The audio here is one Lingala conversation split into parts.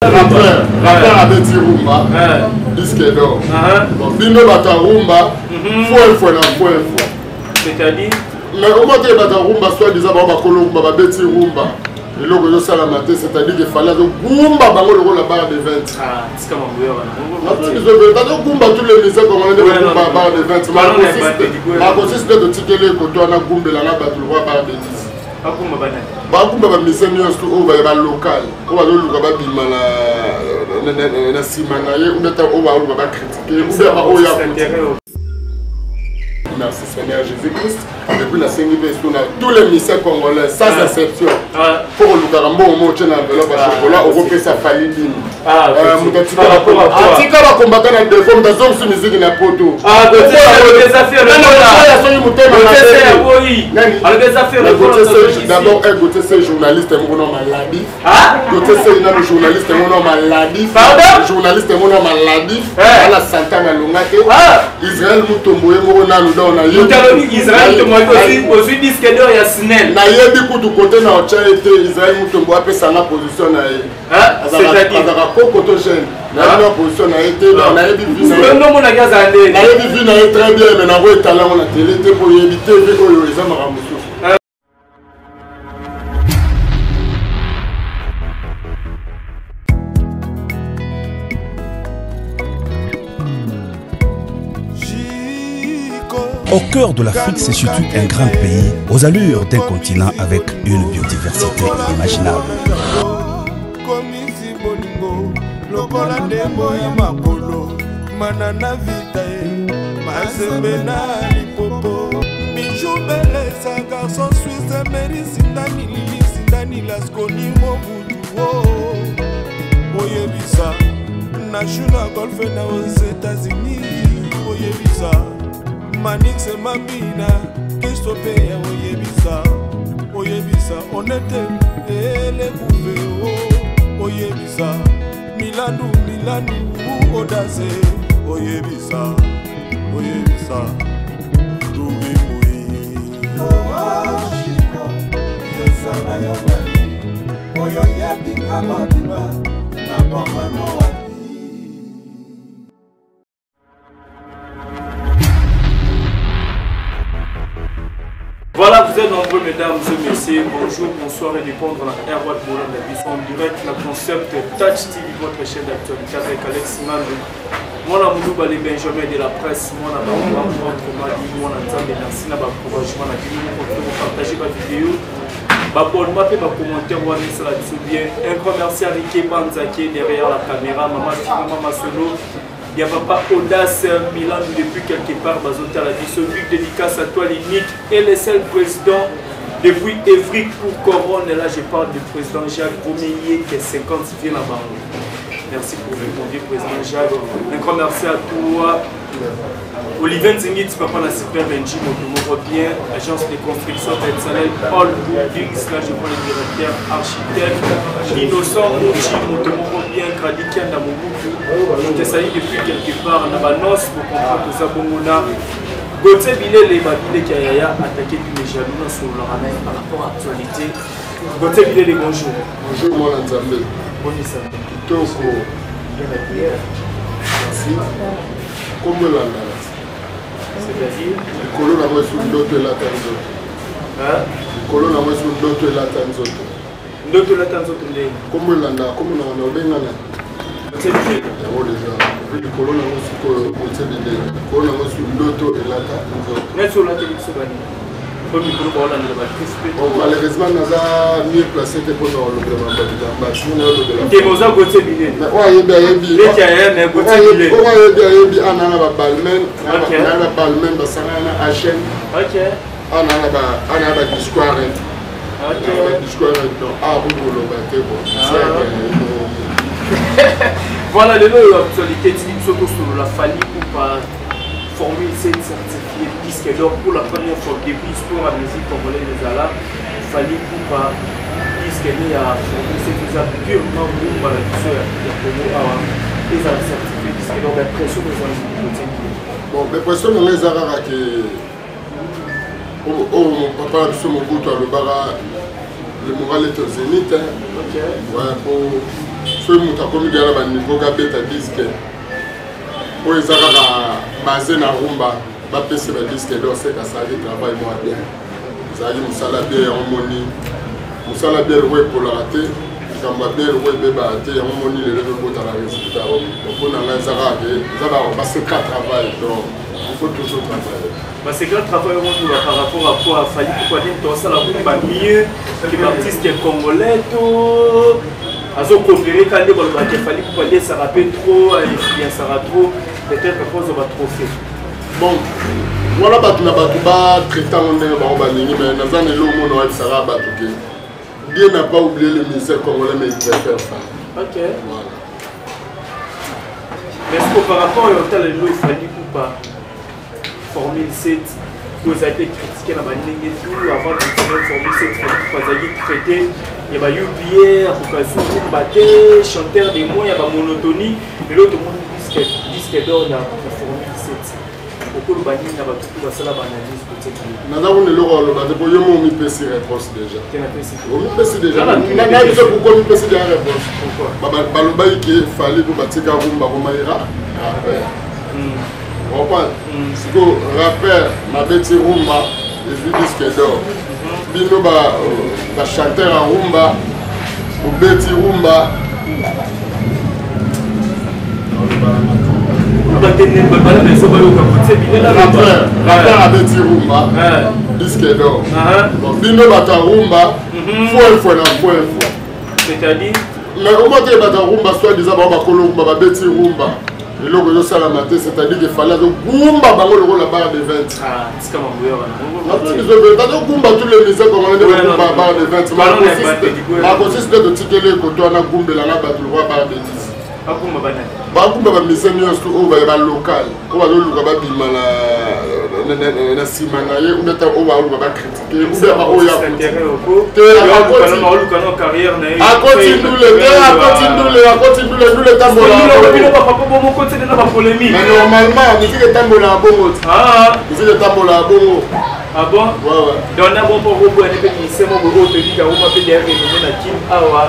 Rappeur avec Rumba, disque d'or. Bino bata Rumba, fois. C'est-à-dire mais au moins que bata Rumba soit disant ba Colomba ba beti Rumba. Et là que ça la matin, c'est-à-dire qu'il fallait que Rumba bango le la barre de 20. Ah, c'est comme un bouillon. Rumba tous les lycées comme on dit Rumba barre de 20. Ma consiste de ticket les côtés on a Rumba la battu le barre de 10. Bakumba ba mise nyonso o ba local o ba loluka ba bima na simana ye ou beta o ba ba critiquer ou ba o ya merci Seigneur Jésus-Christ et puis la Seigneur tous les missions congolais sans exception pour le carambo au mot tient enveloppe à chocolat au repère sa famille ligne mukatika la combattant na défaut dans son musique na poto des affaires d'abord un côté c'est journaliste mon nom maladif côté c'est un journaliste mon nom maladif journaliste mon nom maladif ala santana longate Israël mutomboye mon nom on a Israël aussi disque d'or ya Snell na yebi kutu côté na ocha été Israël mutombo apesa na position na ye c'est-à-dire azaka kokoto jeune na position na été na yebi non mon agaza ndé na yebi vi na ye très bien mais na ko talent na télé te pour yebi TV oyo eza maramusu. Au cœur de l'Afrique se situe un grand pays aux allures d'un continent avec une biodiversité inimaginable. National Golf aux États-Unis, Manix et Mamina, Christophe, Oyebisa, on était les bouffées, Oyebisa, Milanou, Audace, Oyebisa, Louis Moui. Voilà, vous êtes nombreux, mesdames et messieurs. Bonjour, bonsoir et répondre à la R.W. Moulin de la en direct, la concept Touch TV, votre chaîne d'actualité avec Alex Mandou. Moi, la Moudou, les Benjamin de la presse, moi, la Baouba, votre mari, moi, la Nzambe, merci, la encouragement, la vidéo, pour partager ma vidéo. Abonnement et commentaire, on est là bien. Un grand merci à Ricky Banzaki derrière la caméra, maman Maman Solo. Il y a papa Audace Milan depuis quelque part, Bazota la vie, dédicace à toi, l'unique et le seul président depuis Évry pour Coronne. Et là, je parle du président Jacques Beaumeillier qui est 50 vient là-bas. Merci pour le convier, président Jacques. Un grand merci à toi. Olivier Zingit, papa na super Benji, mon bien, agence de construction Benzalel, Paul Boudix, là je vois le directeur, architecte, Innocent Mochi, mon bien, Kradikia Namobutu, je te salue depuis quelque part, on a ma noce pour comprendre tout ça, Bomona, Gauthier Billet, les Babilés Kayaya, attaqué tous les jaloux sur leur année par rapport à l'actualité. Gauthier Billet, les bonjours. Bonjour, moi, Nzambe. Bonjour, ça. Toko. Merci. Comment l'année? C'est-à-dire le colon a reçu d'autres latanzo. Le colon a reçu d'autres latanzo. D'autres latanzo. Comment l'année? Comment on a bien l'année? C'est bien. Déjà. Le colon a reçu le colon a reçu d'autres latanzo. Mais sur la télévision, malheureusement, nous avons mieux placé que pour nous le gouvernement. Qui nous a voté bien. Oui, bien, bien. Les Caïens, mais voté bien. Oui, bien, on a un balmen, on a un balmen, on a un chaîne. Ok. On a un discours. Ok. Un discours, donc, ah, vous le battez, voilà, l'actualité, surtout sur la famille ou pas. Formule 7 certifié disque d'or pour la première fois depuis l'histoire de la musique congolaise des Alas. Il fallait pour disque né à Formule 7 purement pour la musique de Congo et ça certifié disque d'or d'impression de côté. Bon, mais pression de les Arara qui mon papa sur mon goût à le bara le moral est au zénith. Ok. Ouais, pour soki moto akomi deya na baniveau kabeta diske oyo eza kaka base na rumba bapesi badiske donc c'est asali travail moko bien ezalaki mosala bien yango moni mosala bien eloko epolaka te likambo ya bien eloko ebebaka te yango moni lelo tobotaka résultat mpo na ngai eza kaka ke eza basecret travail donc il faut toujours travailler. C'est grand travail par rapport à quoi Fali pourquoi dire ça la rumba mieux que l'artiste congolais tout azo coopérer quand les balles qui fallait pourquoi dire ça rappelle trop bien ça va trop peut-être à cause de votre trophée. Bon voilà batu na batu ba traitant ndenge ba balingi mais nazana le monde wa sara batu ke Dieu n'a pas oublié le ministère congolais mais il préfère ça. OK. Voilà. Mais est-ce que par rapport à tel il fallait ou pas Formule 7, vous avez été critiqué dans la ligne et tout, avant de continuer Formule 7, vous avez traité, il y a eu Pierre, vous battez, chanteur des mots, il y a monotonie, et l'autre monde disque d'or dans la Formule 7. Pourquoi le banni n'a pas tout dans la analyse pour cette année? Nous avons le rôle, pour y avoir mis PC réponse déjà. Tu as PC déjà. Nous avons pourquoi mis PC déjà réponse. Pourquoi? Balobaï qui fallait pour bâtir Rumba Romaïra. C'est que rappeur Mabeti Rumba et disque d'or. Bino ba chanteur en Rumba, ou Beti Rumba. Rappeur Mabeti Rumba, disque d'or. Bino bata Rumba, faut. C'est-à-dire? Mais comment tu es bata Rumba soit disant ba Beti Rumba? Et là, c'est-à-dire qu'il fallait que Goumba bango le rôle la barre de 20. Ah, c'est comme un bouillon. Goumba tous les musées comme on a dit Goumba barre de 20. Ma consiste de ticket les côtés on a Goumba la battu le roi barre de 10. Ah Goumba banane. Ba Goumba ba mise ni au ba local. On va le ba bima na simanaye ou beta o ba ba critiquer ou ba o ya intérêt au co. Te carrière na. A continue le tambola. Mais normalement, musique est tambola à bongo. Ah, musique est tambola à bongo. Ah bon? Ouais. Donc, on a bon pour vous, on a fait une série de gros pays qui ont fait des réunions à Kim Awa,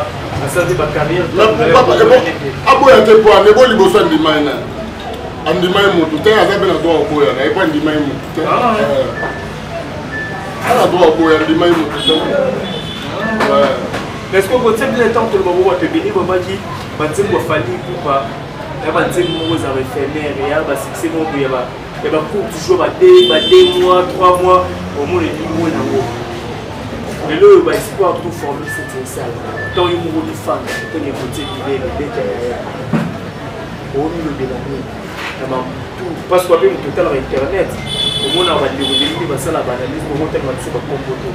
à sa carrière. Ah bon, il y a des points, mais bon, il faut des mains. On dit mains, tout est à la bonne endroit au bout, il n'y a pas de mains. Ah, à la droite au bout, il y a des mains. Est-ce qu'on peut dire que le temps que le moment où tu es béni, on va dire, tu vas falloir ou pas? Il y a des mots éphémères, il y a des succès, il y a toujours des mois, 3 mois, au moins les 10 mois. Mais là, il faut tout former cette salle. Tant il y a des fans, tant il y a des idées, des détails. Au milieu de l'année, parce qu'on a un total sur Internet, au moins on va dérouler, on va faire la banalise, on va faire la compote.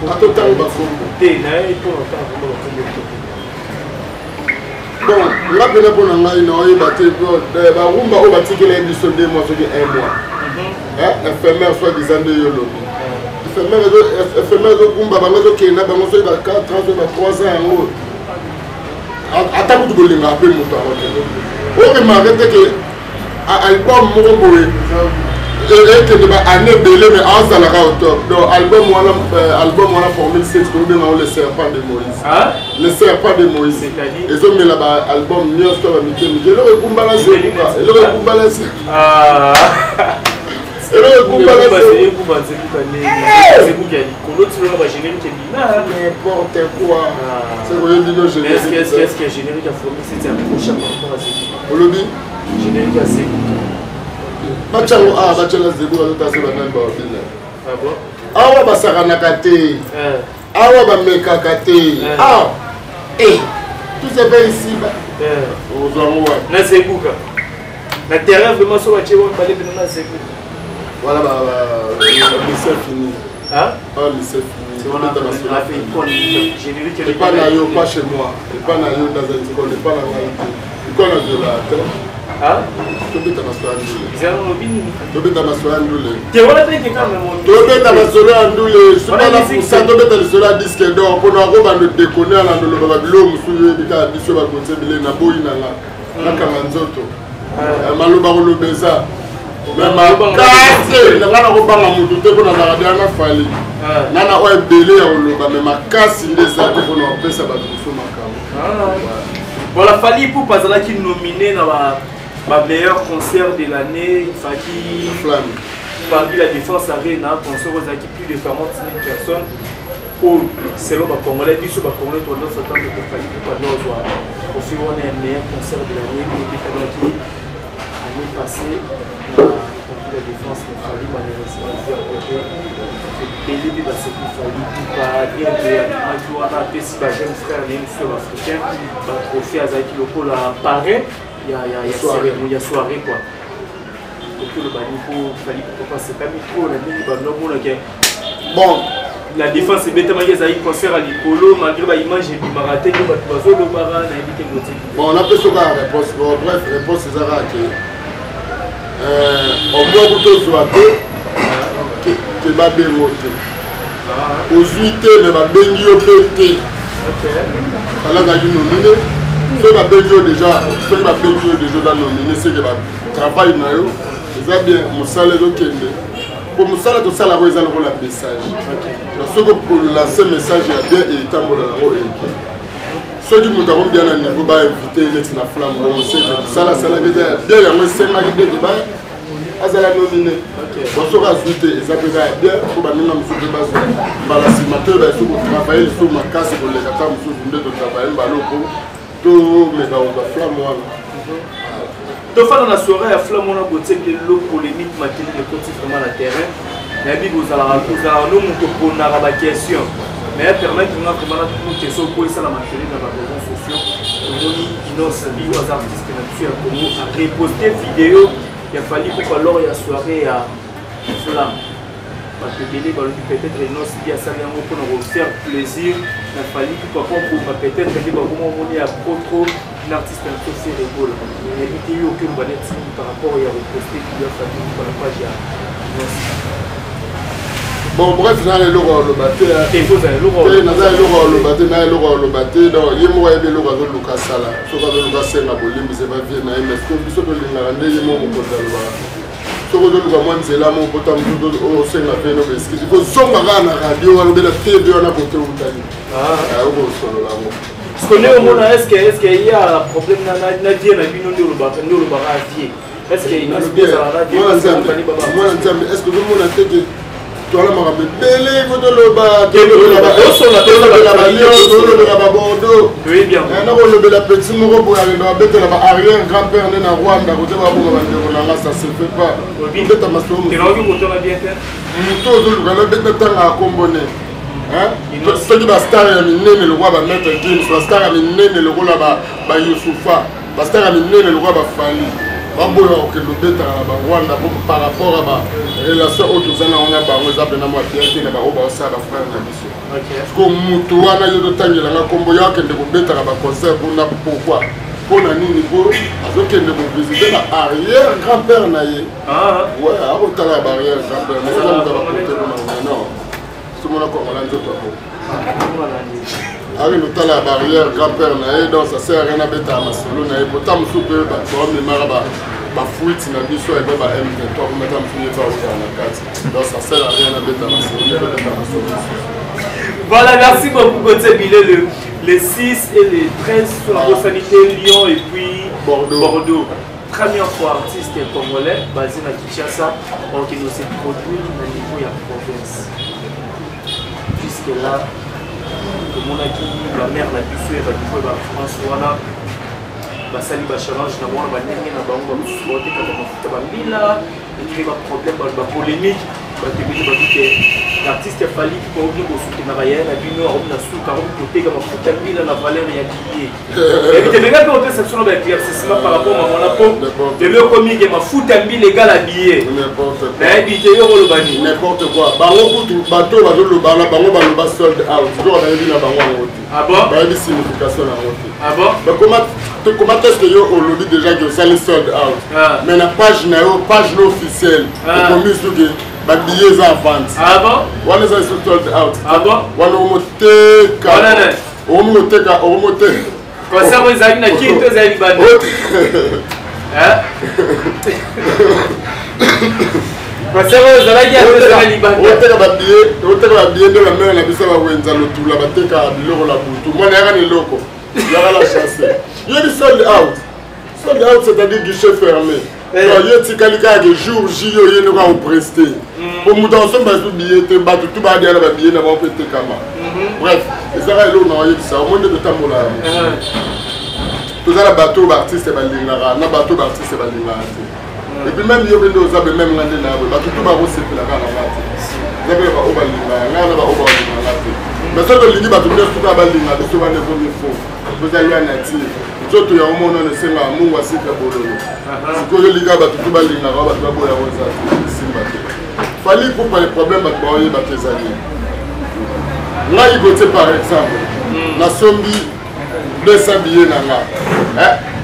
À total, on va faire. Bon, là, on a Rumba au bâti qui est édition 2 mois, sur 1 mois. Éphémère, soit disant de Yolo. Éphémère de Rumba, qui est là, 4 ans, 3 ans. Attends, vous voulez m'appeler mon temps. On remarque que l'album Moboé, et que année belée, mais en salara au top. Donc, album on a formé 6 le serpent de Moïse. Le serpent de Moïse. C'est-à-dire ils ont mis là-bas album Nios comme Mickey. Et le Kumbala c'est quoi? Et le Kumbala c'est. Ah. Et le Kumbala c'est. C'est vous qui a dit. L'autre c'est le générique qui dit n'importe quoi. C'est quoi le dit le générique? Est-ce que générique a formé c'était un prochain par rapport à ce au lobby générique à c'est. Bachango ah bachala zebu à tase banane ba obile. Ah bon? Awa basarana kate. Awa bameka kate. Ah. Eh. Tout ça fait ici bas. Aux endroits. Na zebuka. Na terrain vraiment sur la chewa balé na zebu. Voilà bah c'est fini. Hein? Ah c'est fini. C'est on a fait une conne générique et pas na yo pas chez moi. Et pas na yo dans un école, et pas na moi. École de la ah? Tobeta maswandule. Zero mobile. Tobeta maswandule. Te wala te quand même. Tobeta maswandule. Sumala kusa tobeta le sola disque d'or pour nous avoir de déconner à l'endroit de l'homme sous le bita biso ba côté bilé na boyina là. Na kamanzoto. Maloba ko beza. Mais ma casse, na ngana ko banga mutu te ko na radio na fali. Nana o belé ya oloba mais ma casse ndeza ko na pesa ba ko makamo. Voilà, Fally Ipupa qui nominé dans le meilleur concert de l'année. Fally parmi la défense arena, concert aux équipes plus de 40 000 personnes. Pour selon les Congolais, ils sont Congolais, tout le monde s'attend que Fally Ipupa doit offrir un meilleur concert de l'année. L'année passée, la défense de Fally malheureusement Belé dans ce qui Fally Ipupa bien de on a appelé si jeune frère même sur africain trophée à Zaki Loco la parrain il y a soirée quoi donc le bani pour Fally Ipupa c'est pas micro la mini bon la défense est bête malgré Zaki concert à l'Icolo malgré la image et bimaraté que bazo le bara na évité côté bon on a fait ça réponse bref réponse c'est ça au moins pour tous que va démontrer. Aujourd'hui, mais va bénir au PT. Alors, on a nominé. Ceux qui va déjà nominé, c'est que va travailler dans eux. C'est bien, mon salaire de Kende. Pour mon salaire, tout ça, la raison de la message. Donc, ceux qui pour lancer le message, il y a bien et il t'envoie dans la roue. Ceux qui nous avons bien à niveau, va éviter les flammes. Ça, la salle est bien, il y a un 5 marques de débat. Azala nominé. Bon, ce résultat, ils appellent bien pour que nous nous basions. Voilà, si maintenant ils sont travailler sur ma casse pour les gars, nous sommes de travailler, tout mais on va flammer. Donc, dans la soirée, à flammer, on a goûté l'eau polémique, maquillée de côté vraiment la terrain. Mais vous allez nous pour la question. Mais elle permet de nous vraiment une question pour ça la maquillée dans les réseaux sociaux. Nous avons des artistes qui ont reposté vidéo. Il a fallu pour alors il y a soirée à Flamme. Parce que peut-être non si bien ça vient pour nous faire plaisir. Il a fallu pour peut-être que comment on est à trop un artiste un peu cérébral. Il y a eu aucune bonne par rapport à reposter qu'il a fallu pour la page à bon bref, nous allons le battre. Nous allons le battre. Donc, il y a un peu de Lucas Sala. Ce que Lucas Sala, c'est pas bien. Mais ce que nous avons dit, c'est que nous avons dit. Ce que nous avons dit, c'est que nous avons dit. Il faut que la radio, la TV, on a voté au Tani. Est-ce qu'il y a un problème dans la vie de l'Urubaradie? Est-ce qu'il y a une espèce de radio? Est-ce que tout le monde a été tu as la marabé belé faut de l'oba oui bien on la petit moro pour aller dans bête là arrière grand-père né na Rwanda côté ba bonga bande na ça se fait pas bête ta masomo tu n'as pas côté la bien faire muto zo la bête tanga kombone hein ce qui va star ya minene le roi va mettre James va star ya minene le roi là ba Youssoufa va star ya minene le roi va Fally Baboya que le bête à Rwanda par rapport à ma relation autour de ça on a barré ça pendant moi bien que na ba roba ça la frère na biso parce que mutu wana yo tangela na kombo ya que de bête à ba concert pour na pourquoi pour na nini pour parce que de visiter la arrière grand-père na ye ouais à côté la barrière grand-père mais ça va non tout le monde a comme on a dit avec le temps la barrière grand-père na donc ça sert à rien à bête à masolo na pourtant me soupe ba mais maraba ba fuite na biso et ba M23 pour mettre en fouiller pas au na 4 donc ça sert à rien à bête à masolo. Voilà, merci beaucoup Gauthier Bilé les 6 et les 13 sur la voie sanitaire Lyon et puis Bordeaux. Première fois artiste congolais basé à Kinshasa qui nous s'est produit au niveau de la province. Puisque là mon acquis, la mère la buffet, la buffet, la France, voilà. La salle, la challenge, la bonne, la néné, la bonne, la beauté, la bonne, la mila, et puis la problème, la polémique, l'artiste a fallu pour venir au soutien de la vie, on a sous 40 côtés, comme un foutu mille, la valeur et à billet. Et puis, les gars, on fait cette chose avec l'éclaircissement par rapport à mon apport, de l'eau comique et ma foutu mille, les gars, habillés. N'importe quoi. Mais il y a eu le bani. N'importe quoi. Baron, bateau, le bala, baron, baron, sold out. Je dois aller dans baron. Ah bon? Bah, il y a des significations à route. Ah bon? Donc, comment est-ce que au lobby déjà que ça les sold out? Mais la page officielle, comme nous bah billets en vente. Ah bon? One is also sold out. Ah bon? One omoteka. Kwa sababu zaki na kinto za libani. Hein? Kwa sababu zalaki ya libani. Oteka ba billet de la mer na bisa ba wenza lotula bateka biloko la butu. Mwana yaka ni loko. Il y aura la chasser. Il y a du sold out. Sold out, c'est-à-dire guichet fermé. Il y a des jours, il y a des prestés. Pour nous, dans ce cas, tout billet, tout va dire que billet n'a pas été comme. Bref, les arrêts là, on a eu ça. Au moins de temps, on a tout ça, le bateau d'artiste, c'est Balingara. Le bateau d'artiste, c'est Balingara. Et puis même, il y a des gens qui ont même l'année là. Le bateau tout va aussi faire la gare. Vous avez pas au Balingara. Là, on va au Balingara. Mais ça, le ligne bateau, tout va Balingara. Tout va les premiers faux. Vous avez un natif. Tout le monde ne sait pas où c'est que vous avez. Si vous avez les gars, tout va Balingara. Vous va boire aux artistes. Fallait pour les problèmes de boire les années. Là, il goûtait par exemple. La sombi, 200 billets nanga.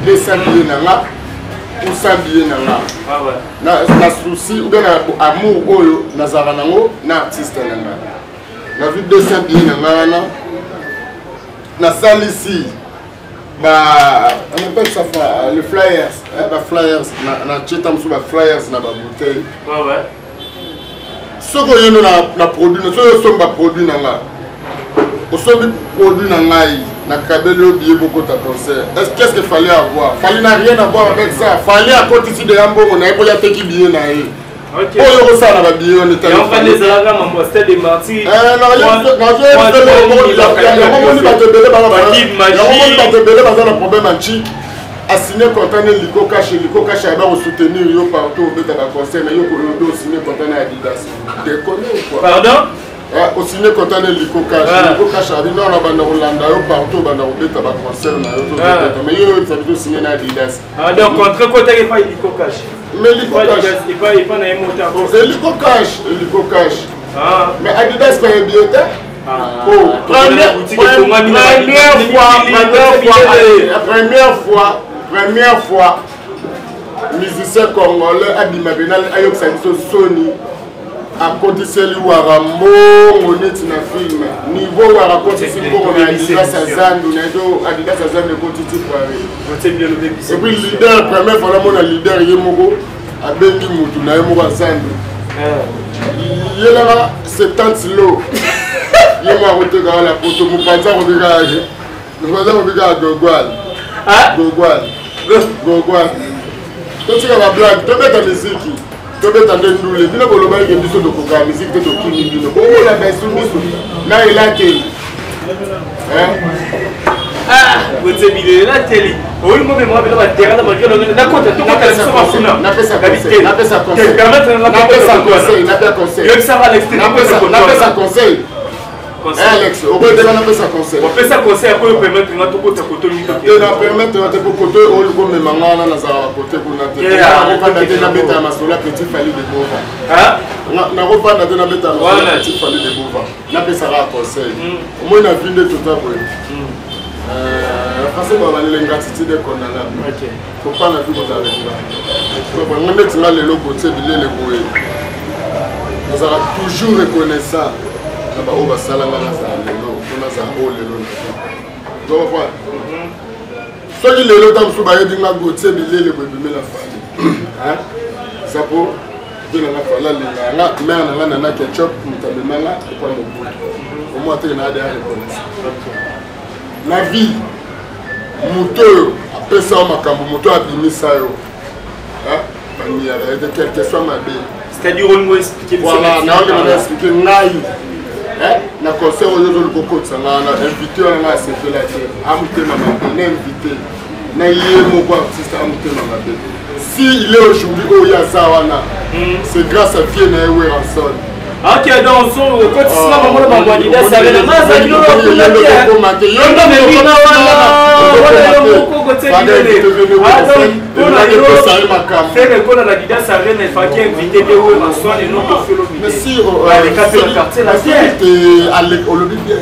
200 billets nanga. Ou 100 billets nanga. Na souci, ou bien amour, oyo, nazaranango, na artiste nanga. Na vu 200 billets nanga. Na salle ici. On appelle ça les flyers. Flyers. Na tchetam sous les flyers na bouteille. Ce que nous avons produit, ce que nous avons produit, nous avons produit dans le billet beaucoup de concert. Qu'est-ce qu'il fallait avoir? Il fallait rien avoir avec ça. Il fallait à côté ici de Hambourg, on avait pour y avoir des billets. Ok. Pour y ça, on a des billets. On va les avoir à Mostel des Martyrs. Non, il a signé content de Lico Cash a soutenir yo partout au bêta concert mais yo ko signé content de Adidas. Déconner ou quoi? Pardon? Au signé content de Lico Cash a dit non on va Hollande yo partout banda au bêta concert na yo mais yo ça veut signer na Adidas. Ah donc contre côté pas Lico Cash. Mais Lico Cash il pas na moteur. C'est Lico Cash. Ah mais Adidas pas bien première fois, musicien congolais a dit que Sony a cotisé le Warambo, on est dans le film. Niveau Warambo, c'est pour Adidas Azan, Adidas Azan de cotisé. Et puis le leader, première fois, le leader Yemogo a béni Moutouna Yemogo Azan. Il y a 70 lots. Il y a un peu de la photo, vous pensez à regarder. Nous allons regarder Gogoual. Gogoual. Tout ce qui va blague, tu mets ta musique. Tu mets ta dendoule. Tu n'as pas le mal de la musique de Kimi. Oh la maison, là il a télé. Ah, vous êtes bien là, télé. Oui, moi, je vais la terre. Je vais la terre. Alex, on peut déjà faire ça conseil. On peut ça conseil pour permettre de côté côté permettre de côté au lieu de mangana na za côté pour na te. On va dater na beta masola petit fali de bova. Ah, na repa na na beta masola petit fali de bova. Na pesa ra conseil. Au moins na vinde tout à fait. Parce que on va les gratitude qu'on a là. OK. Faut pas na tout ça avec là. Donc on met ça les locaux côté de les boyer. Nous allons toujours reconnaissant. On va s'aller là, on a ça au lelo. Donc voilà. Soit il est le temps sous bailler dinga gotier bilé le bébé la famille. Hein? Ça pour de la fala linga mais na na ketchup mutabemanga kwa mobutu. Au moins tu na derrière la vie moteur après ça makambo moteur abimisa yo. Hein? Bani ya de quelque soit ma bé. C'est-à-dire on nous expliquer voilà, on va expliquer ngai. Na conseil aux autres beaucoup ça na invité on a c'est la terre amute mama na invité na yé mon artiste amute mama si il est aujourd'hui au Yazawana c'est grâce à Fiena et Ranson. OK donc son quotidien maman maman Adidas ça va na ça dino ko na dia yo no me vi na wala yo ko ko tselile c'est que quand la Adidas ça vient il faut qu'il invite de où Ranson et non ko felo mais si les quartier la terre à l'école le bien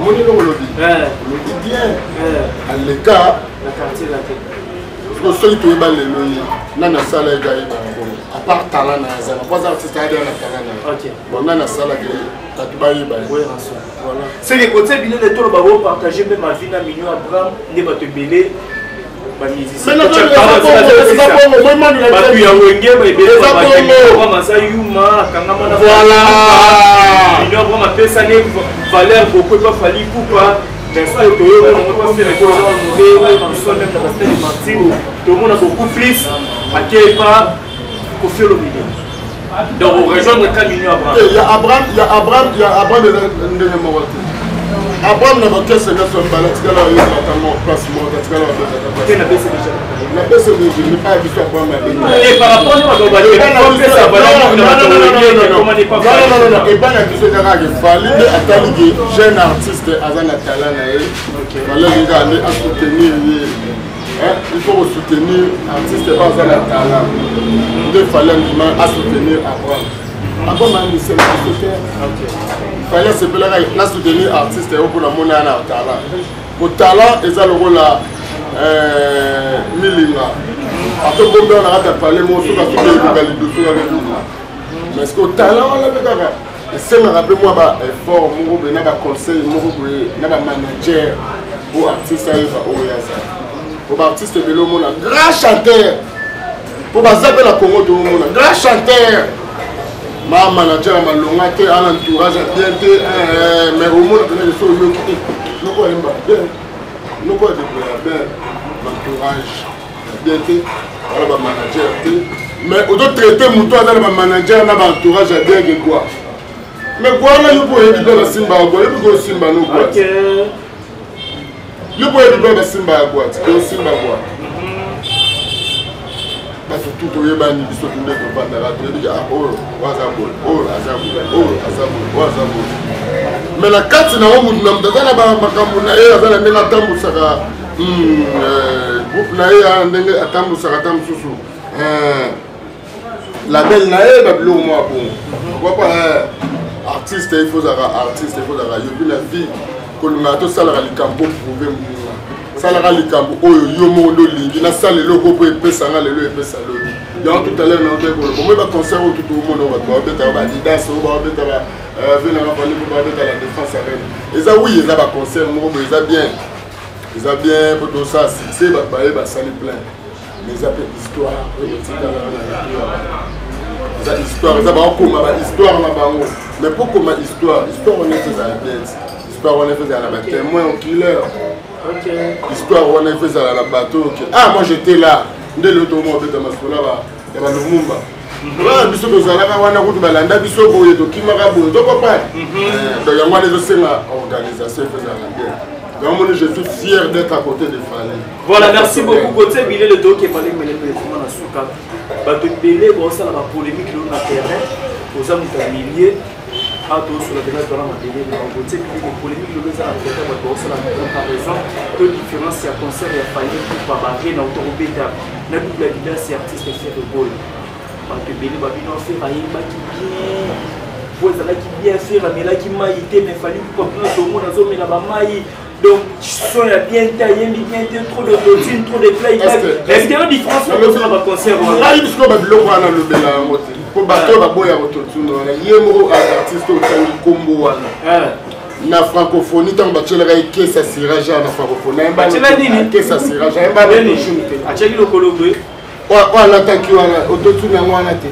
mon nom le dit bien à l'écart la quartier la terre parce que tout est balé le na sala gaïba à part talent na za pas artiste à dire na talent. OK. Bon na sala que tatubayi ba. Oui, voilà. C'est les côtés bien les tours ba partager même ma vie na mignon Abraham ne va te belé ba musicien. Mais voilà. Mignon Abraham a fait ça ne valeur beaucoup pas fallu coupa Mais ça, il y a beaucoup plus à quel pas qu'on fait le milieu. Donc, on rejoint le Camino Abraham. Il y a Abraham, il y a Abraham de Abraham n'a pas qu'à se mettre sur le balai, il y a notamment place mort, il y a la personne ne pas habituée à Abraham. Et par rapport à non, et pas la question de il fallait attendre que jeune artiste Azana Talana, il fallait aller à soutenir. Il faut soutenir l'artiste Azana Talana. Il fallait à soutenir Abraham. Abraham, c'est le il fallait se faire soutenir l'artiste pour la monnaie à talent. Pour talent, ils ont le rôle à Milinga. Après, on a parlé, mon soeur a fait des dossiers avec nous. Mais est-ce que le talent, on l'a fait? C'est un rappel, moi, effort, mon groupe, un conseil, mon groupe, un manager pour l'artiste pour l'artiste de l'homme, un grand chanteur. Pour Bazapé la Congo, un grand chanteur. Ma manager a malonga te un entourage bien te mais au moins on a des choses nous quoi bien nous quoi de bien entourage bien te alors ma manager te mais au d'autres traiter mon toi dans ma manager na entourage bien que quoi mais quoi là il faut aider dans Simba quoi il faut Simba nous quoi OK il faut aider dans Simba quoi c'est Simba quoi parce que tout le monde est sur le monde de la mais la carte n'a pas de nom. Dans la makambu na ye azala ndenge atambusaka groupe na ye ndenge atambusaka tamsusu label na ye babilo moi bon pourquoi pas artiste il faut la yobi la vie kolunga to sala likambo prouver salaka likambo oyo yo mondo lingi na sala loko po epesa nga lelo epesa lobi donc tout à l'heure na ndeko comme ba concert tout le monde va beta ba Adidas ba beta ba vena ba pali ba beta la défense arène eza oui eza ba concert mo eza bien pour tout ça c'est ba ba sali plein mais ça peut histoire ça histoire ça ba koma ba histoire na bango mais pour koma histoire on est fait à bien histoire on est fait à la témoin au killer. OK. Histoire on a fait ça à la bateau. Ah moi j'étais là. Dès le tour moi beta mascola ba ya ba lumumba. Voilà biso to zalaka wana kutu balanda biso boye to kimaka boye to papa. Donc yango les osenga organisation fait ça la guerre. Donc moi je suis fier d'être à côté de Fali. Voilà, merci beaucoup côté Bilé le dos qui parlait mais les comment na suka. Ba to belé bon ça la polémique dans la terrain. Aux hommes familiers. Sur la démarche de la matérielle, les polémiques de l'État, la comparaison de différence, c'est un concert et un palier pour barrer dans l'autorité. La double évidence, c'est artiste et faire de bol. Parce que Béni Babino fait rien, qui bien. Vous avez qui bien faire, mais là qui m'a été, mais il fallait que comprendre tout le monde a zoomé là-bas. Donc, son a bien taillé, bien trop de doctrine, trop de play. Est-ce qu'il y a une différence entre le concert? Là, il faut que le béla pour bateau la boya autotune yemo artiste otangi kombo wana na francophonie tant bachelera ke ça siraja na francophonie bachelera nini ke ça siraja emba beni chunte achaki lokolo gwe wana tanki wana autotune wana te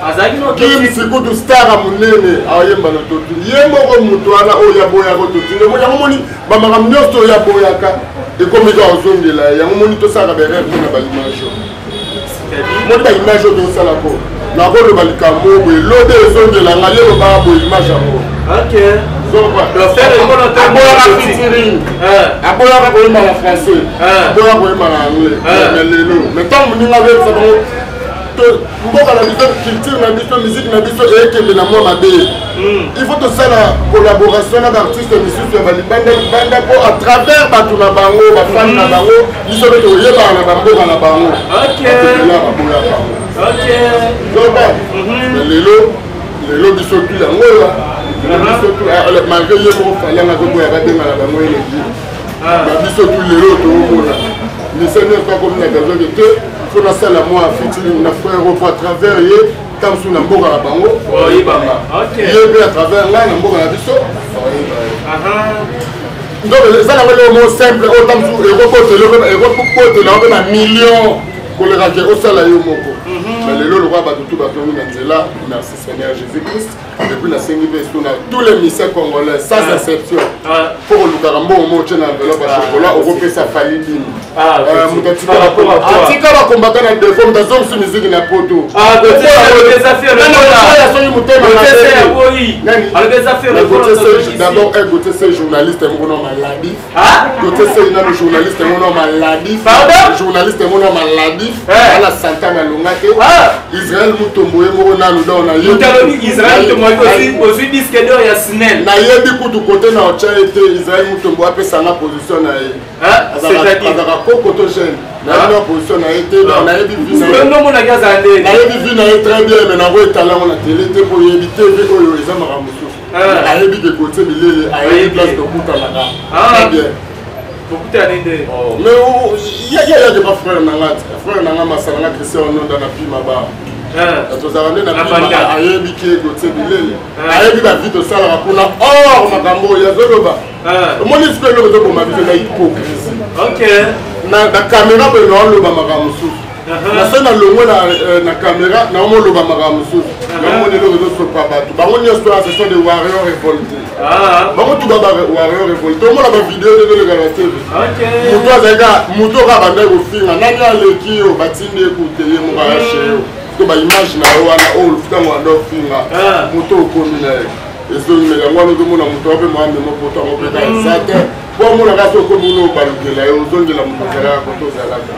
azaki no kim sikutu star munene ayemba na autotune yemo ko mutu wana oya boya autotune mo yango moni ba makam nyosto ya boyaka e komi ka ozongela yango moni to sala ba erreur na ba image mo ba image to sala ko na ko le balikambo boye lode ezongela nga lelo ba boye image yango OK le faire est bon en aboya featuring aboya ko yema na français aboya ko yema na anglais mais lelo mais tant muninga avec ça to mboka na biso culture na biso musique na biso ekende na moi mabe il faut to sala collaboration na artiste misusu ya banda po à travers batu na bango ba fan na bango biso to yeba na bango na bango OK OK lelo biso tu yango biso tu malgré ye mo fala na ko ya badenga na bango ile bi biso tu lelo to mona ni seigneur pas comme na gazo que faut na sala moi featuring na frère à travers ye tam sou na mboka na bango OK ye be à travers là na mboka na biso donc ça na le mot simple autant sou et reporter na ba million pour le ranger au sala yo moko mais le roi ba tout ba to na nzela merci Seigneur Jésus-Christ Et puis la Sengibe Suna, tous les missions congolais, sans exception. Pour le Carambo, on monte dans l'enveloppe à chocolat, on repère sa faillite. Moukatika va combattre dans deux formes, dans une musique qui n'a pas tout. D'abord, écoutez ces journalistes, mon nom maladif. Écoutez ces journalistes, mon nom maladif. Journaliste, mon nom maladif. À la Santana Longate. Israël Moutombo et Morona nous donne. Israël aussi disque d'or ya Snell. Na yebi kutu côté na ocha été Israël Moutombo a fait sa position na c'est-à-dire Kokoto jeune. Na position na été na yebi vu na yebi vu na très bien mais na voit talent na télé te pour éviter oyo eza maramusu. Na yebi de côté bilele a yebi place de kuta na. Très bien. Beaucoup d'années. Mais il y a des frères Nangat, frère Nangat Masalanga Christian au nom d'un appui Maba. Tozarane na bima ayebi ke gote bilele. Ayebi ba vite ça la kuna or makambo ya zoloba. Moni spe lo zo ma vite na hypocrisie. OK. Na caméra be no lo ba makamusu. Na sona longo na caméra na mo lo ba makamusu. Na mo ne lo zo so pa batu. Ba mo nyoso a ce sont des warriors révoltés. Ba mo tu ba warriors révoltés. Mo la ba vidéo de le gala TV. OK. Muto zaga muto ka banda ko finga nani aleki yo batinde ku teye mo ba sheo. Ba image na wana o lufuta ngwando finga moto okomi na eso nimela ngwana uzomona moto ape mwambe mopoto ngopeka zate bo mona kaso okomi no balukela yo uzongela mutokela ko tozalaka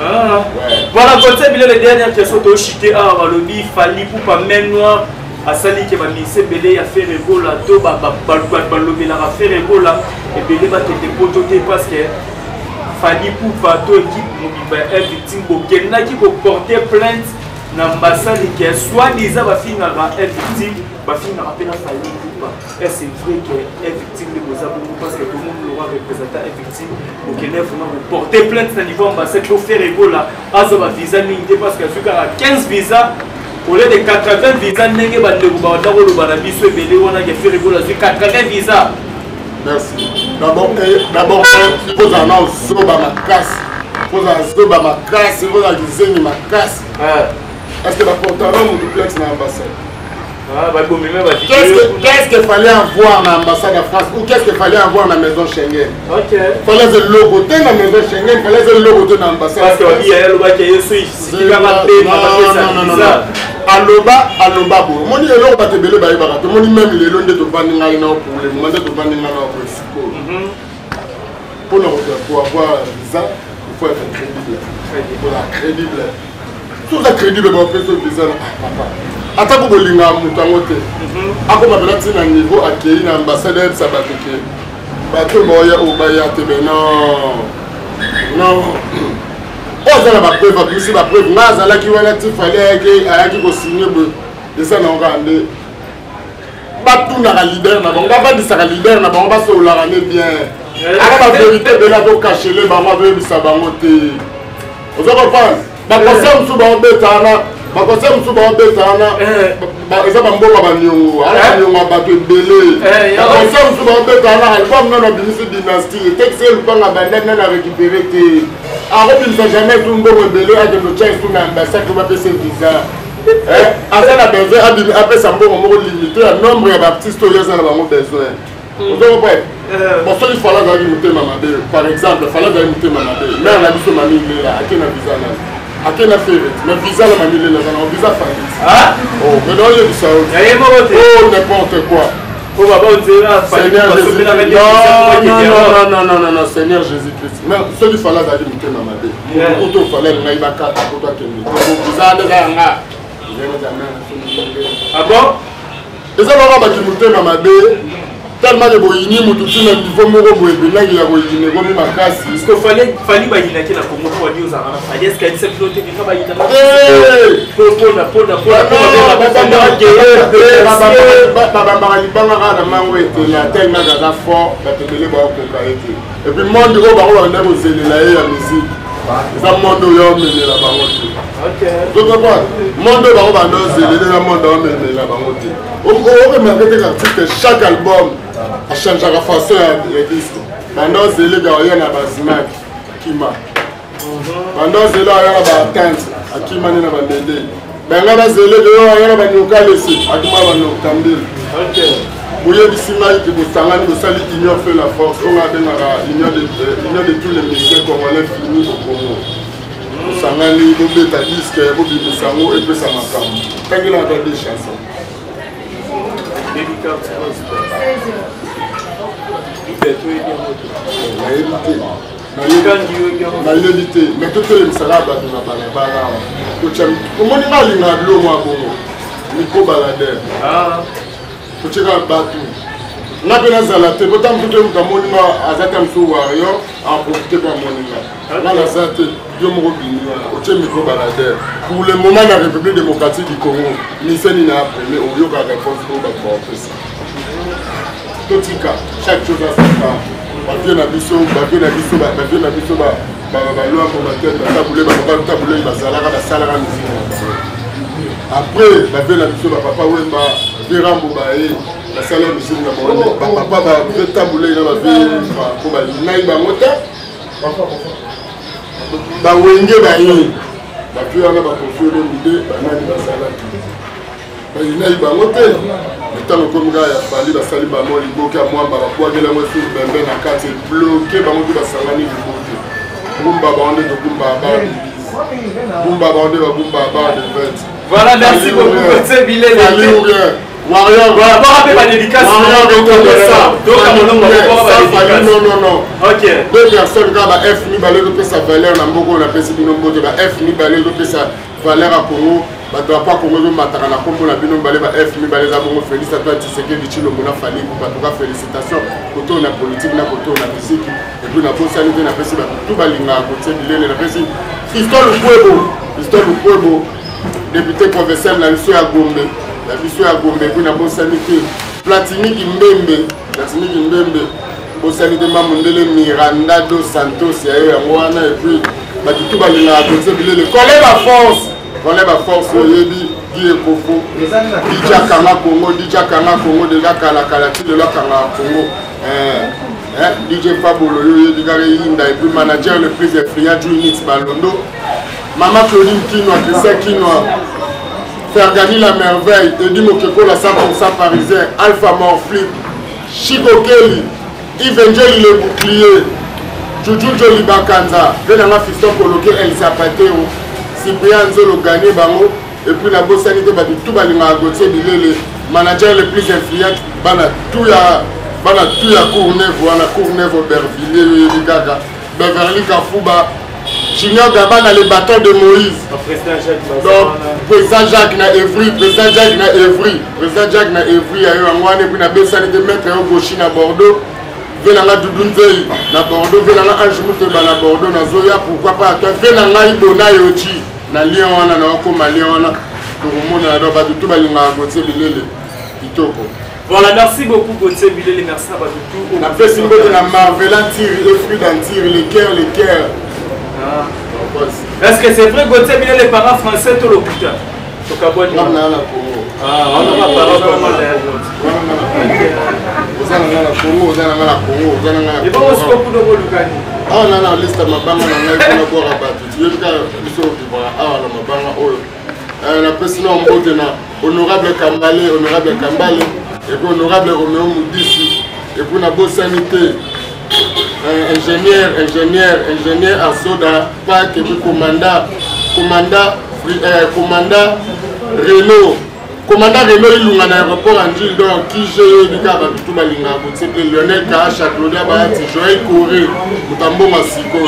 voilà côté bile les dernières questions to chité à balobi fali pour pas même noir asali ke ba mise belé ya faire ebola to ba balobi la faire ebola et belé ba te dépototer parce que fali pour pas to équipe mobiba est victime bokena qui ko porter plainte n'ambassade qui est soi-disant va finir à être victime, va finir à peine à faillir ou pas. Et c'est vrai qu'elle est victime de Boza parce que tout le monde l'aura représenté à victime. Donc elle est vraiment porter plainte à niveau ambassade pour faire Ebola. Azo va visa n'ingé parce que tu as 15 visas au lieu de 80 visas n'ingé va de le barabi soit belé on a fait Ebola sur 80 visas. Merci. D'abord il faut en avoir zoba ma casse. Il faut en zoba ma casse, il faut en dizaine ma casse. Est-ce que la porte-parole ou duplex dans l'ambassade? Qu'est-ce qu'il fallait avoir dans l'ambassade de France ou qu'est-ce qu'il fallait avoir dans la maison Schengen? Il fallait le logo dans la maison Schengen, il fallait le logo dans l'ambassade. Parce qu'il y a le logo qui est suisse. Non. Aloba, mon dit le logo va te belé baïbara. Mon dit même les lois de te vendre pour le moment de te vendre pour le support. Pour avoir visa, il faut être crédible. Il faut être crédible. Tout ça crédible pour faire ce visa. Attends pour le linga mutangote. Ako mabela tina niveau accueilli na ambassadeur sabateke. Bato moya obaya tebe non. Oza na ba preuve plus ba preuve ngaza la ki wana ti fallait que ayaki ko signer de ça na ngande. Batu na leader na bonga ba disaka leader na bonga ba so la rane bien. Ala ba vérité de la do cacher le ba ma be bisa bango te. Oza comprendre? Bakosa msuba obetana bakosa msuba obetana eza bamboka banyongo ala nyongo bato ebele bakosa msuba obetana album na binisi dynastie texte lupanga bandana na récupérer te arobimisa jamais tout mbongo ebele ade no chance tout na ambassade ba pese visa asa na besoin abimi apesa mbongo moko limité ya nombre ya baptiste oyo eza na bango besoin ozo comprendre bon so il fallait zaki mutema mabe par exemple fallait zaki mutema mabe mère na biso mami lela akena visa na akena favorite mais visa la mamie les gens visa favorite oh mais non il y a oh n'importe quoi oh baba on dira Seigneur Jésus non Seigneur Jésus Christ mais celui fallait d'aller monter dans ma vie auto fallait na ibaka auto akende visa de nga ah bon les gens va qui monter dans ma vie tellement de boyini mututu na niveau moko boye benangi ya boyini komi makasi parce que fallait bayina ke na Congo pour dire ça na est-ce qu'il cette flotte qui va bayina baba libanga na mango etela tellement gaza fort batebele ba kokaete et puis monde o ba ko na kozelela ya musique eza monde oyo omelela bango te donc quoi monde ba ko bando zelela monde omelela bango te o remarquer que l'artiste chaque album a changé la façon de disque bando zelela oyo na bazimak kima bando zelela oyo na batante akima na bandende benga ba zelela oyo na banyokale si akima banokambili boyebisi ngai te bosangani bosali union fait la force oyo abengaka union de tous les musiciens congolais fini au Congo bosangani bobeta disque bobimisa yango epesa makambo tangelaka de chanson nayebi te mais totelemisa bato na balabala omoni ngalinga biloko ya bongo micro balader totyeka bato nga mpe nazala te bota motu te moto amoninga aza te mosu wario aprofite mpe amoninga nga naza te yo moko bini otye micro balader pour le moment na république démocratique du Congo miseni na apreme oyoka réponse oyo bato baopesa totika chaque chose asaka bavie na biso balwambo batete batabule batabule bazalaka basalaka miziki après bavie na biso bapapa wemba virambo baye basala miziki na bango bapapa batabule na bavie po balinai bango te bawenge baye bavie wana bakonfiole mide banani basalaki balinai bango te ntango komika ya fali basali bango liboke ya mwamba bapoagelango sur bembe na kati bloke bango mpe basangani liboke bumba bango togumba bumba bango bagumba bar de fête. Voilà, merci beaucoup Gauthier Bilele. Warrior, voilà, on va faire une dédicace. Donc, non. Ok. Deux personnes, quand F ni balé de sa valeur, n'a beaucoup on appelle ça binom bote, F ni balé de sa valeur à Congo. Bato pas Congo de matara na kombo na binom balé ba F ni balé za bongo félicitations à Tshisekedi Tshilo mona fali pour bato ka félicitations koto na politique na koto na musique et puis na bonne santé na pesi ba tout balinga Gauthier Bilele na pesi histoire le Puebo député provincial na biso ya Gombe la biso ya Gombe puis na bonne santé Platini Kimbembe bonne santé Mamundele Miranda dos Santos ya yango wana et puis ba tout balinga Gauthier Bilele collègue à force oyebi Guy Ekofo DJ Kanga Congo déjà kala de la Kanga Congo DJ Fabolo oyebi kaka yinda et puis manager le plus influent du Unix Balondo Maman Claudine Kinoa Christian Kinoa Fergani la merveille Edi Mokeko la 100% parisien Alpha Morflip Chico Kelly Yves Ngeli le bouclier Juju Joli Bakanza venanga fiston coloqué El Zapatero Cyprien Nzolo gagné bango et puis la bonne sanité ba tout balinga Gauthier Bilele manager le plus influent bana tout ya Courneuve wana Courneuve Aubervilliers Gaga Beverly Kafuba Junior Gabana les bâtons de Moïse président Jacques na Evry ayo angwane puis na bonne sanité maître yo Goshi na Bordeaux venanga Dudunzei na Bordeaux venanga Ange Muteba na Bordeaux na Zoya pourquoi pas toi venanga Ibona Yochi na Lyon wana na okoma Lyon wana tokomona na ba tout balinga Gauthier Bilele kitoko. Voilà, merci beaucoup Gauthier Bilele, merci à tout. On a fait symbole de la Marvelan tir et fruit d'un tir les cœurs. Est-ce que c'est vrai Gauthier Bilele les parents français tout le putain? On a la Congo. On a pas parlé comme et bon, on se coupe de vos lugani. Ah non, liste ma banga na ngai pour boire battu. Tu veux que biso vivra ah na mabanga oyo. La personne mbote na honorable Kambale et puis honorable Roméo Moudissi et puis na bonne sanité. Ingénieur Asoda Pak et puis commandant Renault. Commandant Renault il a un aéroport en Gilles donc qui j'ai dit qu'à tout balinga c'est Lionel Kacha Claudia Bahati Joël Coré Mutambo Masiko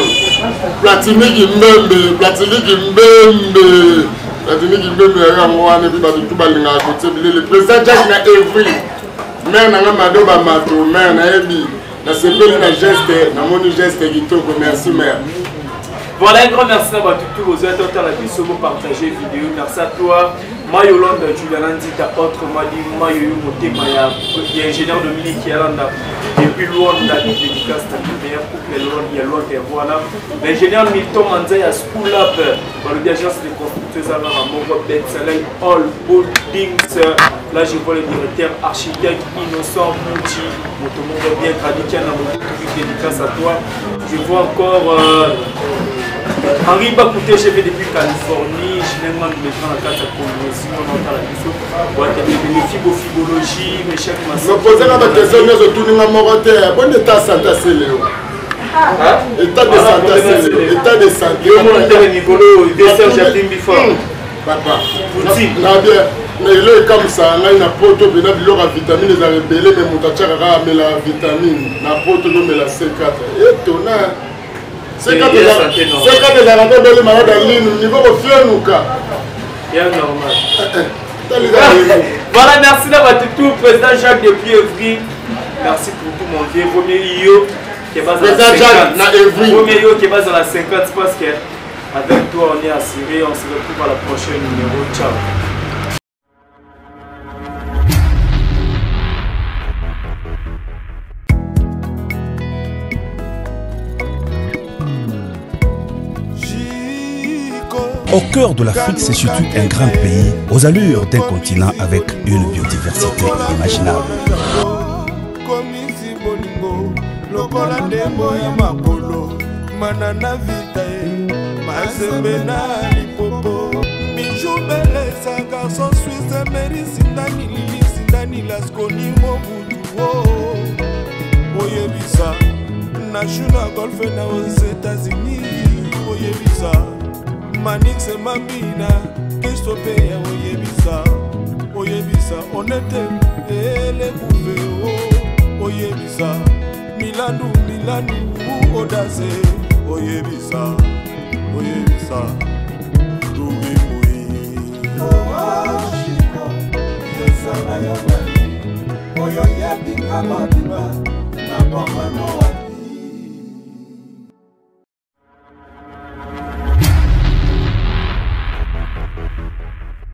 Platini Kimbembe yango et puis tout balinga le président Jack na Evry maire na Madoba Mato maire na Ebi na sepeli na geste na moni geste kitoko merci maire. Voilà, un grand merci à tous vos auditeurs la vidéo pour partager vidéo. Merci à toi, Mayolande Juliana Ndita, autre Madi, Mayoyo Motema, il y a ingénieur Dominique qui est là, et puis Luanda, dédicace, c'est le meilleur couple, il y a Luanda et voilà. L'ingénieur Milton Manzay à School Up, dans l'agence de constructeurs à Ramon, Ben Saleh, All Buildings. Là, je vois le directeur architecte Innocent Mouti, Motomongo bien traduit, qui a un dédicace à toi. Je vois encore. Henri Bakoute, je vais depuis Californie, je n'ai pas de mettre dans la carte à Colombie, on entend la question. Les fibologie, mes chers massifs. Je posais la question, mais je tourne ma moralité. Bon état de santé, c'est Léo. État de santé, c'est Léo. État de santé. Yo, mon intérêt Nicolo, il descend, j'ai dit fort. Papa, bien. Mais il est comme ça, il y a un poteau, il y a des vitamines, il y a des bébés, mais il y a des vitamines. Il y a un poteau, il y a C4. Étonnant. C4 est la raison de les malades en ligne, au niveau de Fianouka. Il y a normal. Voilà, merci d'avoir tout, président Jacques depuis Evry. Merci pour tout mon vieux. Premier Yo qui est basé dans la 50. Premier Yo qui est basé dans la 50, parce qu'avec toi on est assuré. On se retrouve à la prochaine numéro. Ciao. Au cœur de l'Afrique se situe un grand pays, aux allures d'un continent avec une biodiversité imaginable. National Golf aux États-Unis, Manix et Mamina, Christophe Oyebisa, honnêteté et les bouffées, Oyebisa, Milanou, Audace, Oyebisa, Louis Moui. Chico, Yesana Yabali, Oyoyebi Kamadima, Napamano.